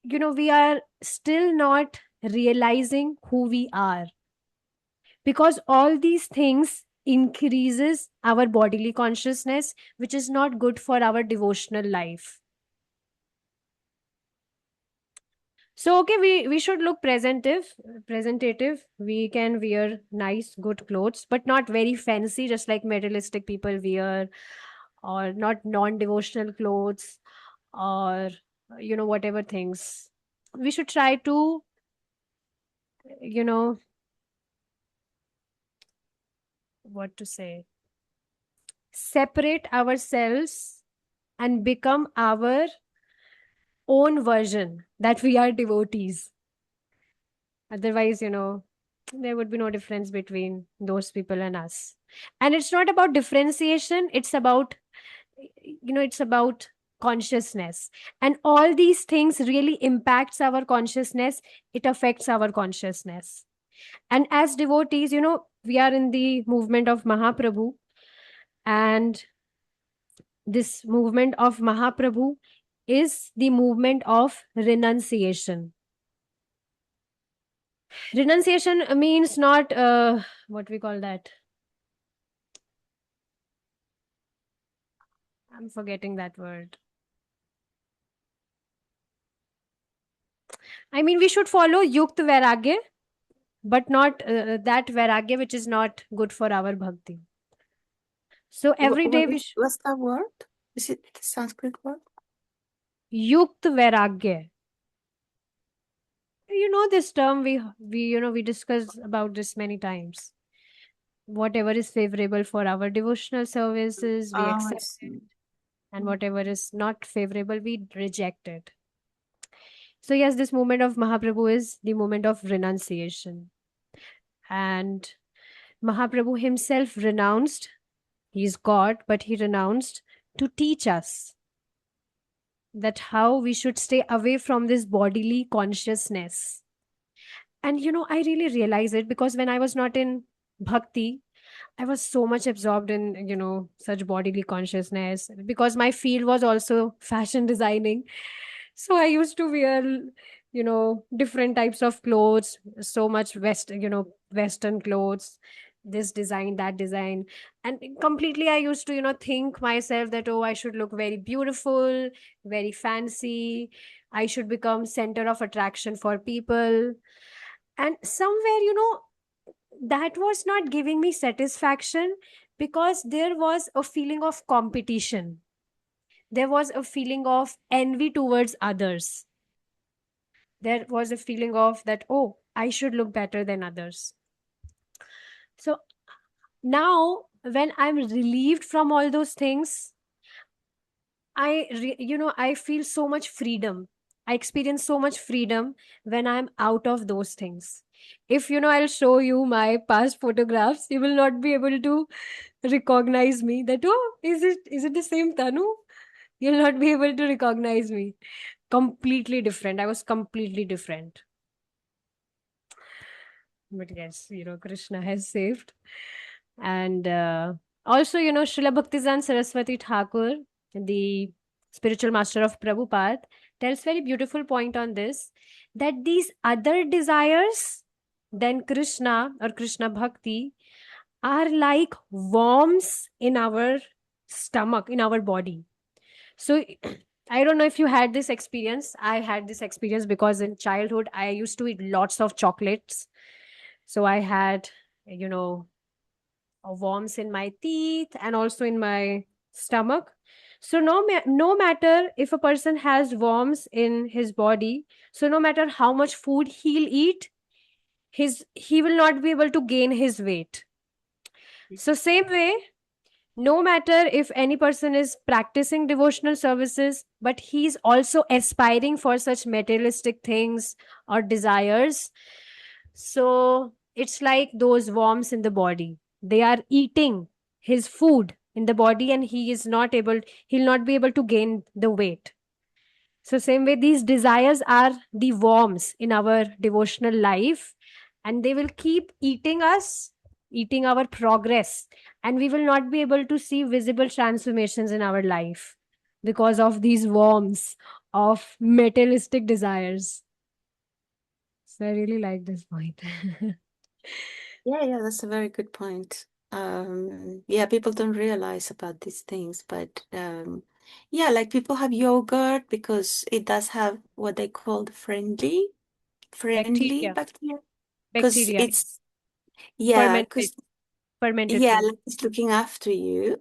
we are still not realizing who we are, because all these things increases our bodily consciousness, which is not good for our devotional life. So, okay, we should look presentative. We can wear nice, good clothes, but not very fancy, just like materialistic people wear, or not non-devotional clothes, or, whatever things. We should try to, you know, what to say, separate ourselves and become our own version that we are devotees. Otherwise, there would be no difference between those people and us. And it's not about differentiation, it's about consciousness. And all these things really impacts our consciousness. It affects our consciousness. And as devotees, we are in the movement of Mahaprabhu, and this movement of Mahaprabhu is the movement of renunciation. Renunciation means not what we call that. I'm forgetting that word. I mean, we should follow Yukt Vairagya, but not that Vairagya which is not good for our bhakti. So every day What's that word? Is it the Sanskrit word? Yukt Vairagya. This term, we discussed about this many times. Whatever is favorable for our devotional services, we accept it, and whatever is not favorable, we reject it. So yes, this movement of Mahaprabhu is the movement of renunciation. And Mahaprabhu himself renounced. He's God, but he renounced to teach us that how we should stay away from this bodily consciousness. And I really realize it, because when I was not in bhakti, I was so much absorbed in, such bodily consciousness, because my field was also fashion designing. So I used to wear, different types of clothes, so much Western clothes, this design, that design. And completely I used to, think myself that, oh, I should look very beautiful, very fancy. I should become center of attraction for people. And somewhere, that was not giving me satisfaction, because there was a feeling of competition. There was a feeling of envy towards others. There was a feeling of that, oh, I should look better than others. So now, when I'm relieved from all those things, I feel so much freedom. I experience so much freedom when I'm out of those things. If I'll show you my past photographs, you will not be able to recognize me, that, oh, is it the same Tanu? You'll not be able to recognize me. Completely different. I was completely different. But yes, Krishna has saved. And also, Srila Bhaktivedanta Saraswati Thakur, the spiritual master of Prabhupada, tells very beautiful point on this, that these other desires than Krishna or Krishna Bhakti are like worms in our stomach, in our body. So I don't know if you had this experience. I had this experience because in childhood I used to eat lots of chocolates. So I had, worms in my teeth and also in my stomach. So no matter if a person has worms in his body, so no matter how much food he'll eat, he will not be able to gain his weight. So same way, No matter if any person is practicing devotional services, but he's also aspiring for such materialistic things or desires. So it's like those worms in the body. They are eating his food in the body, and he'll not be able to gain the weight. So, same way, these desires are the worms in our devotional life, and they will keep eating us, eating our progress, and we will not be able to see visible transformations in our life because of these worms of materialistic desires. So, I really like this point. Yeah, that's a very good point. Yeah, people don't realize about these things, but yeah, like people have yogurt because it does have what they call the friendly Bacteria, bacteria. Because bacteria, it's yeah, fermented, because fermented yeah, food. like it's looking after you.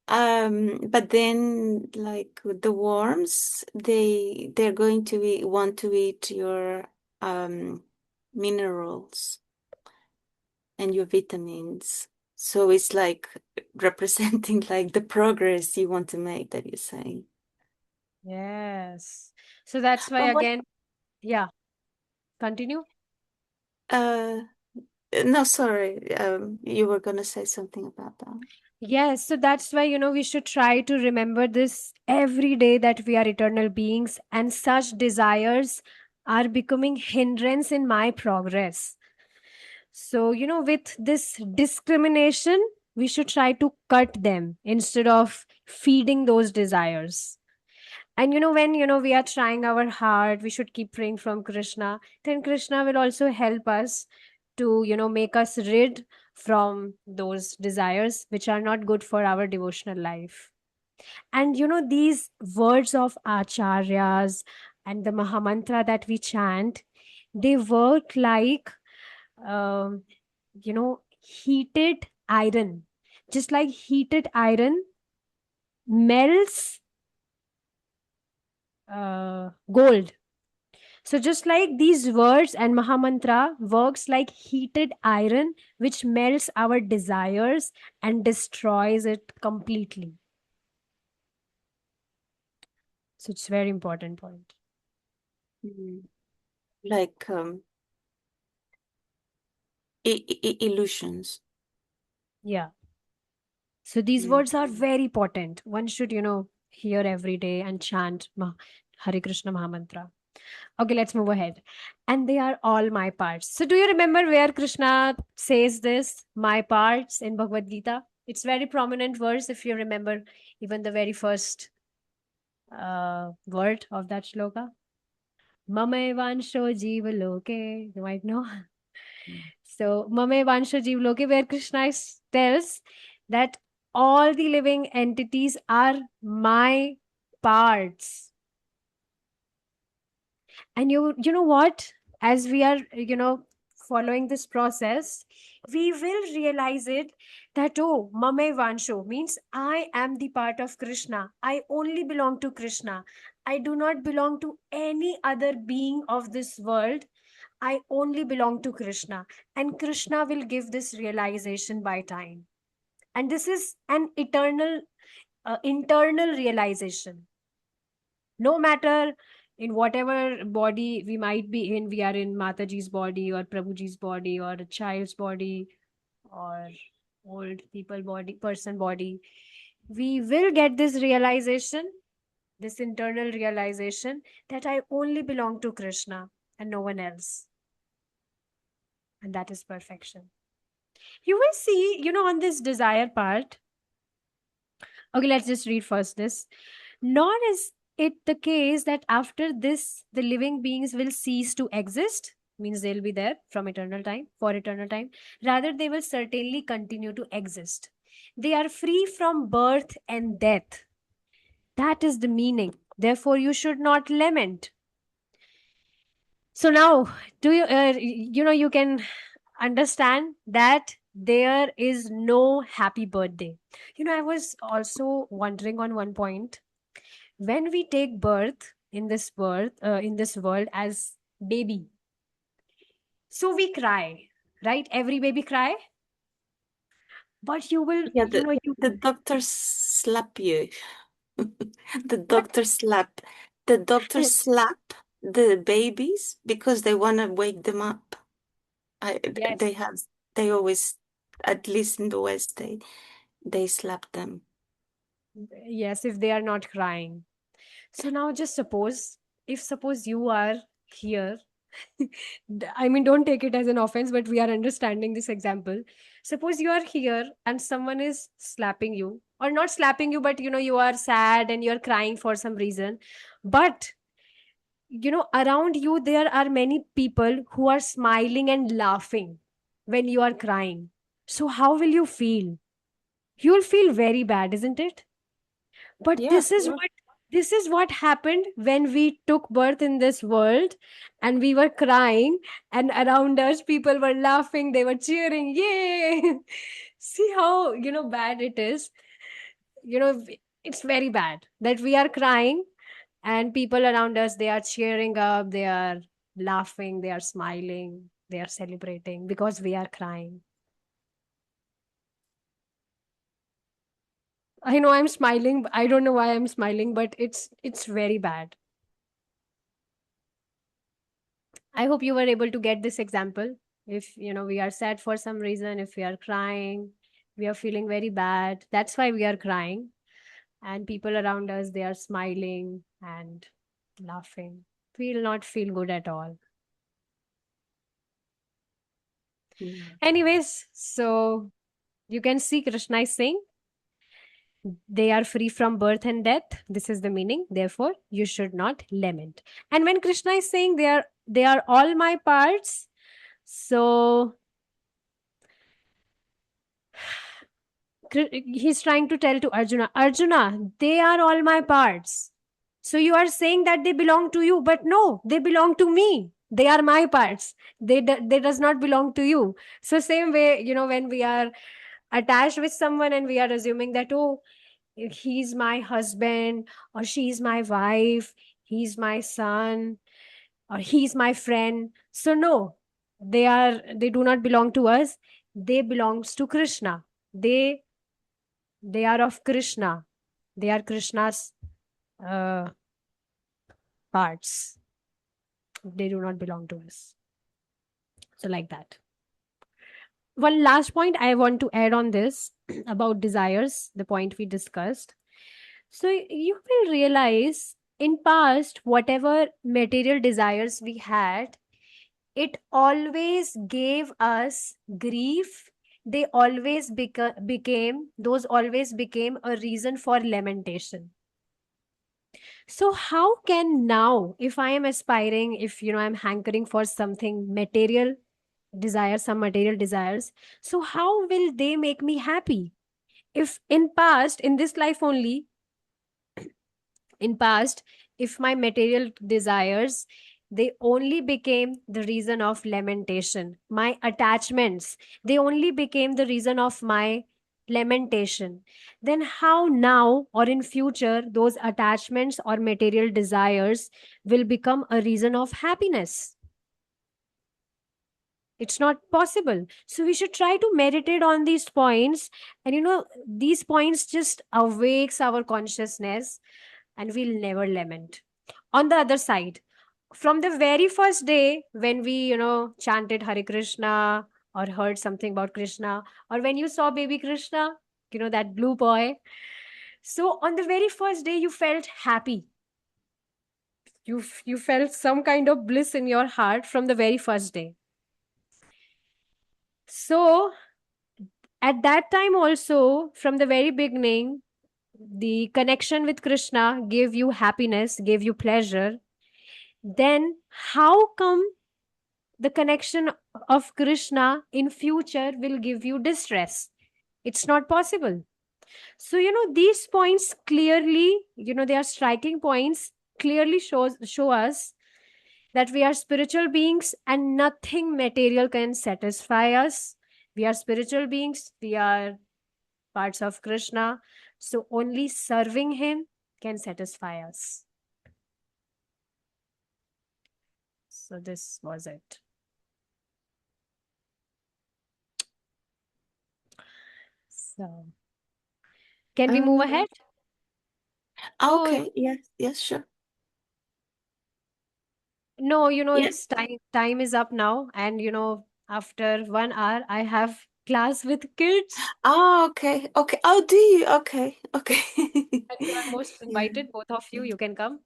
But then like with the worms, they're going to want to eat your minerals and your vitamins. So it's like representing like the progress you want to make that you're saying. Yes. So that's why, But what again, yeah, continue. uh no, sorry. You were gonna say something about that. Yes, so that's why, we should try to remember this every day, that we are eternal beings and such desires are becoming hindrance in my progress. So, with this discrimination, we should try to cut them instead of feeding those desires. And when we are trying our hard, we should keep praying from Krishna. Then Krishna will also help us to make us rid from those desires which are not good for our devotional life. And these words of acharyas and the mahamantra that we chant, they work like um, heated iron. Just like heated iron melts gold. So, just like these words and Mahamantra works like heated iron, which melts our desires and destroys it completely. So, it's very important point. Mhm. Like illusions. Yeah. So, these Mm. words are very potent. One should, hear every day and chant Hare Krishna Mahamantra. Okay, let's move ahead. And they are all my parts. So, do you remember where Krishna says this, my parts, in Bhagavad Gita? It's very prominent verse if you remember even the very first word of that shloka. Mame vansho jiva loke. You might know. So, Mame vansho jiva loke, where Krishna tells that all the living entities are my parts. And you know what, as we are following this process, we will realize it, that oh, mame vansho means I am the part of Krishna, I only belong to Krishna, I do not belong to any other being of this world, I only belong to Krishna. And Krishna will give this realization by time, and this is an eternal internal realization. No matter in whatever body we might be in, we are in Mataji's body or Prabhuji's body or a child's body or old people body, person body, we will get this realization, this internal realization, that I only belong to Krishna and no one else. And that is perfection. You will see, on this desire part. Okay, let's just read first this. Nor is it the case that after this the living beings will cease to exist, means they'll be there from eternal time, for eternal time. Rather, they will certainly continue to exist. They are free from birth and death. That is the meaning. Therefore, you should not lament. So now, do you can understand that there is no happy birthday. I was also wondering on one point, when we take birth in this world as baby, so we cry, right? Every baby cry. but you will, Yeah, you the doctors slap you. The doctors slap. The doctors slap the babies because they want to wake them up. I, yes, they have, they always, at least in the West, they slap them. yes, if they are not crying. So now just suppose, if suppose you are here, I mean, don't take it as an offense, but we are understanding this example. Suppose you are here and someone is slapping you, or not slapping you, but you are sad and you're crying for some reason. But around you, there are many people who are smiling and laughing when you are crying. So, how will you feel? You'll feel very bad, isn't it? But Yeah, this is what happened when we took birth in this world, and we were crying, and around us people were laughing, they were cheering, yay. See how bad it is. It's very bad that we are crying, and people around us, they are cheering up, they are laughing, they are smiling, they are celebrating because we are crying. I know I'm smiling, I don't know why I'm smiling, but it's very bad. I hope you were able to get this example. If we are sad for some reason, if we are crying, we are feeling very bad, that's why we are crying. And people around us, they are smiling and laughing, we will not feel good at all. yeah. Anyways, so you can see Krishna is saying they are free from birth and death. This is the meaning. Therefore, you should not lament. And when Krishna is saying they are all my parts, so he's trying to tell to Arjuna, Arjuna, they are all my parts. So you are saying that they belong to you, but no, they belong to me. They are my parts. They does not belong to you. So same way, when we are attached with someone and we are assuming that, oh, he's my husband, or she's my wife, he's my son, or he's my friend. So no, they do not belong to us. They belongs to Krishna. They are of Krishna. They are Krishna's uh, parts. They do not belong to us. So, like that. One last point I want to add on this about desires, the point we discussed. So, you will realize in past, whatever material desires we had, it always gave us grief. They always became, those always became a reason for lamentation. So how can now, if I am aspiring, if I'm hankering for something material desires, some material desires, so how will they make me happy? If in past, in this life only, in past, if my material desires, they only became the reason of lamentation, my attachments, they only became the reason of my lamentation, then how now or in future those attachments or material desires will become a reason of happiness? It's not possible. So we should try to meditate on these points, and these points just awakes our consciousness, and we'll never lament. On the other side, from the very first day when we chanted Hare Krishna, or heard something about Krishna, or when you saw baby Krishna, that blue boy, so on the very first day you felt happy, you felt some kind of bliss in your heart from the very first day. So at that time also, from the very beginning, the connection with Krishna gave you happiness, gave you pleasure. Then how come the connection of Krishna in future will give you distress? It's not possible. So these points clearly, they are striking points, clearly show us that we are spiritual beings and nothing material can satisfy us. We are spiritual beings, we are parts of Krishna. So only serving him can satisfy us. So this was it. So, can we move Um, ahead? Oh, okay, yes, yes, sure. no, Yeah. it's time is up now, and after 1 hour, I have class with kids, Oh, okay, okay. Oh, do you? Okay, okay. and you are most Yeah. invited, both of you. You can come.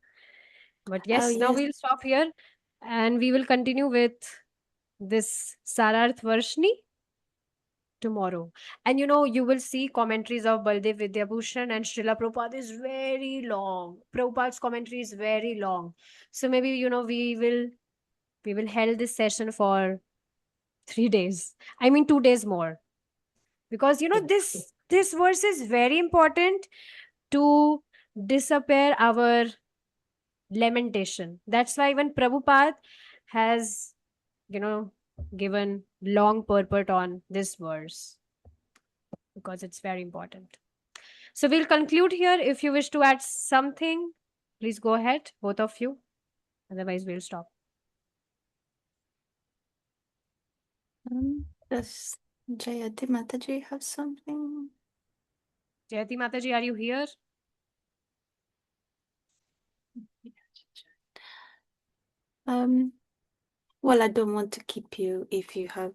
But Oh, yes, now yes. we'll stop here, and we will continue with this Sararth Varshni tomorrow. And you will see commentaries of Baldev Vidyabhushan and Srila Prabhupada is very long. Prabhupada's commentary is very long. So maybe we will held this session for 3 days. I mean 2 days more. Because this verse is very important to disappear our lamentation. That's why even Prabhupada has, you know, given long purport on this verse because it's very important. So we'll conclude here. If you wish to add something, please go ahead, both of you. Otherwise, we'll stop. Does Jayati Mataji have something? Jayati Mataji, are you here? Um, well, I don't want to keep you if you have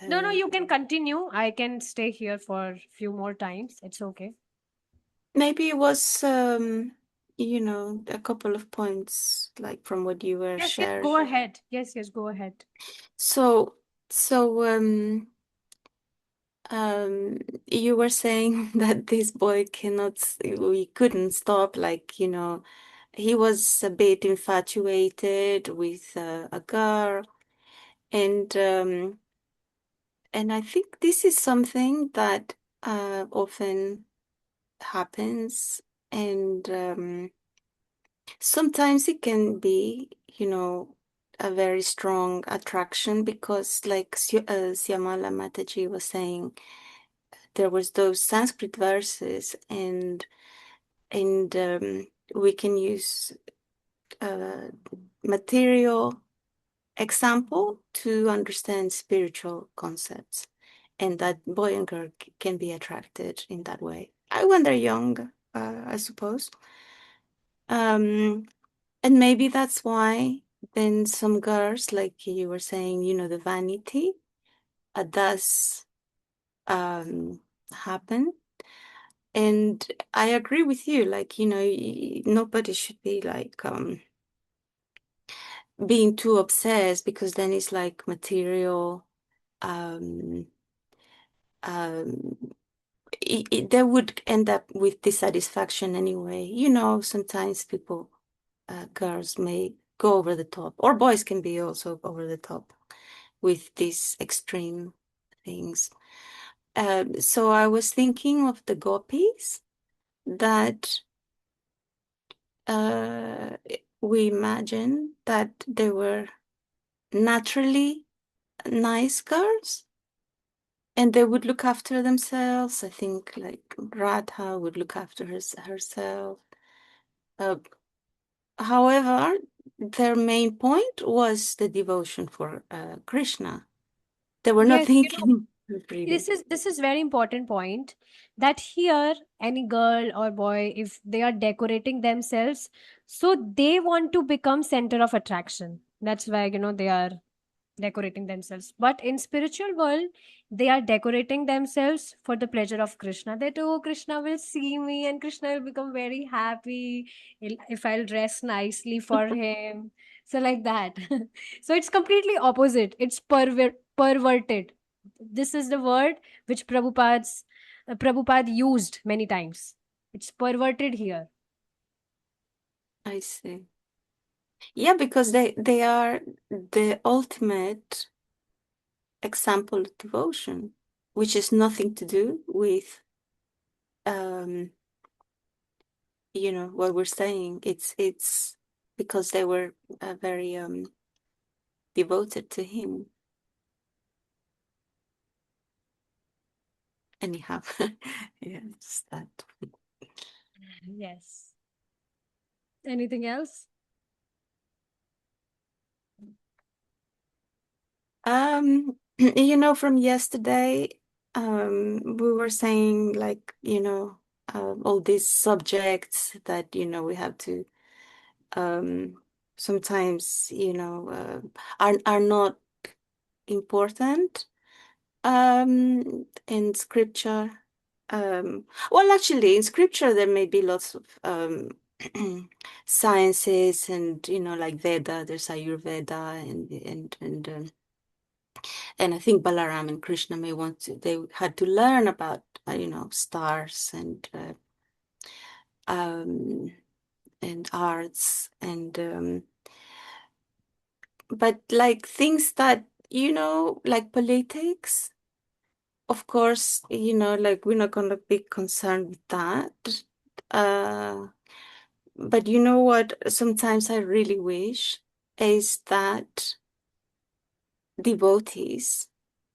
No, uh, you can continue. I can stay here for a few more times. It's okay. maybe it was a couple of points like from what you were Yes, yes, sharing. go ahead. Yes, yes, go ahead. So so you were saying that this boy we couldn't stop, like, he was a bit infatuated with a girl, and I think this is something that often happens, and sometimes it can be, a very strong attraction because, like Syamala Mataji was saying, there was those Sanskrit verses, and we can use uh, material example to understand spiritual concepts, and that boy and girl can be attracted in that way. I when they're young, I suppose. And maybe that's why then some girls, like you were saying, the vanity does happen. And I agree with you, like, nobody should be like being too obsessed, because then it's like material. Um, um, they would end up with dissatisfaction anyway. Sometimes girls may go over the top, or boys can be also over the top with these extreme things. So I was thinking of the gopis that uh, we imagine that they were naturally nice girls and they would look after themselves. I think like Radha would look after herself. Uh, However, their main point was the devotion for Krishna. They were not Yes, thinking really. this is very important point that here any girl or boy, if they are decorating themselves, so they want to become center of attraction. That's why they are decorating themselves. But in spiritual world, they are decorating themselves for the pleasure of Krishna. That, oh, Krishna will see me and Krishna will become very happy if I'll dress nicely for him. So like that. So it's completely opposite. It's perverted. This is the word which Prabhupada used many times. It's perverted here. I see. Yeah, because they are the ultimate example of devotion, which has nothing to do with um, what we're saying. It's because they were very devoted to him. Anyhow, yeah, just that. Yes. Anything else? From yesterday, we were saying like, all these subjects that, we have to sometimes, are not important in scripture. Well, actually, in scripture there may be lots of sciences and, like Veda, there's Ayurveda and I think Balaram and Krishna they had to learn about, stars um, and arts but like things that, like politics, of course, like we're not gonna be concerned with that. Uh, but you know what? Sometimes I really wish is that devotees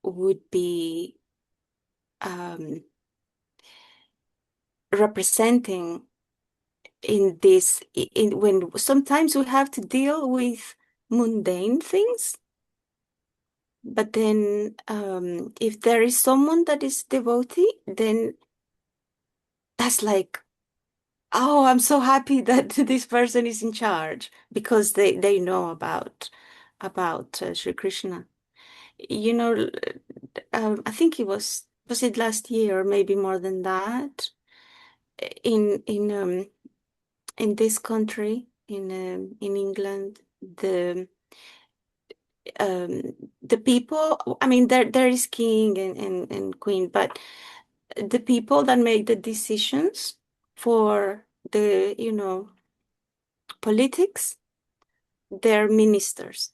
would be um, representing in this in when sometimes we have to deal with mundane things, but then if there is someone that is devotee, then that's like, oh, I'm so happy that this person is in charge because they know about Sri Krishna. You know, I think was it last year or maybe more than that in in um in this country in England, um the people, I mean, there is king and queen, but the people that make the decisions for the politics, they're ministers.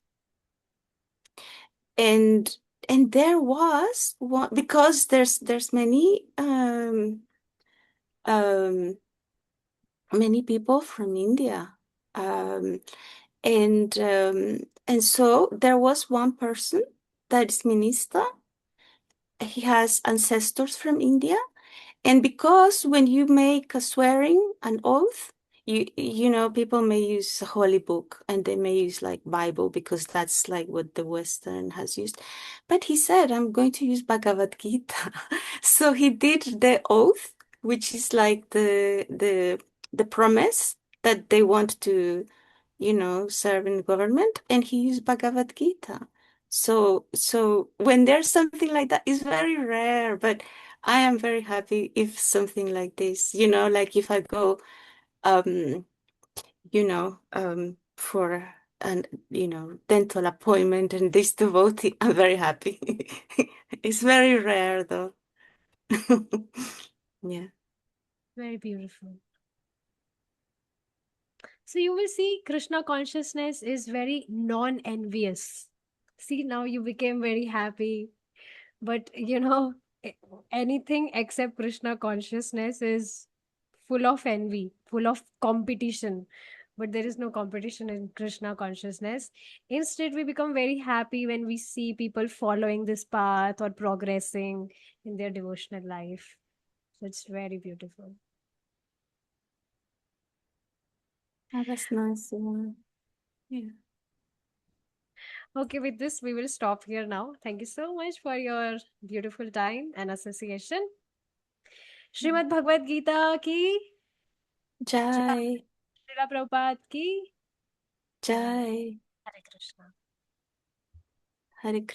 And there was one, because there's um many people from India, um and so there was one person that is minister. He has ancestors from India. And because when you make a swearing, an oath, people may use a holy book and they may use like Bible because that's like what the Western has used. But he said, I'm going to use Bhagavad Gita. So he did the oath, which is like the promise that they want to, serve in government, and he used Bhagavad Gita. So when there's something like that, it's very rare, but I am very happy if something like this, like if I go, um, for an, dental appointment and this devotee, I'm very happy. It's very rare though. Yeah. Very beautiful. So you will see Krishna consciousness is very non-envious. See, now you became very happy. But a- anything except Krishna consciousness is full of envy, full of competition. But there is no competition in Krishna consciousness. Instead, we become very happy when we see people following this path or progressing in their devotional life. So it's very beautiful. Oh, that's nice. Yeah. Yeah. Okay, with this, we will stop here now. Thank you so much for your beautiful time and association. Shrimad Bhagavad Gita की जय। Jai, Srila Prabhupada की जय। Jai, हरे Krishna. Hare Krishna.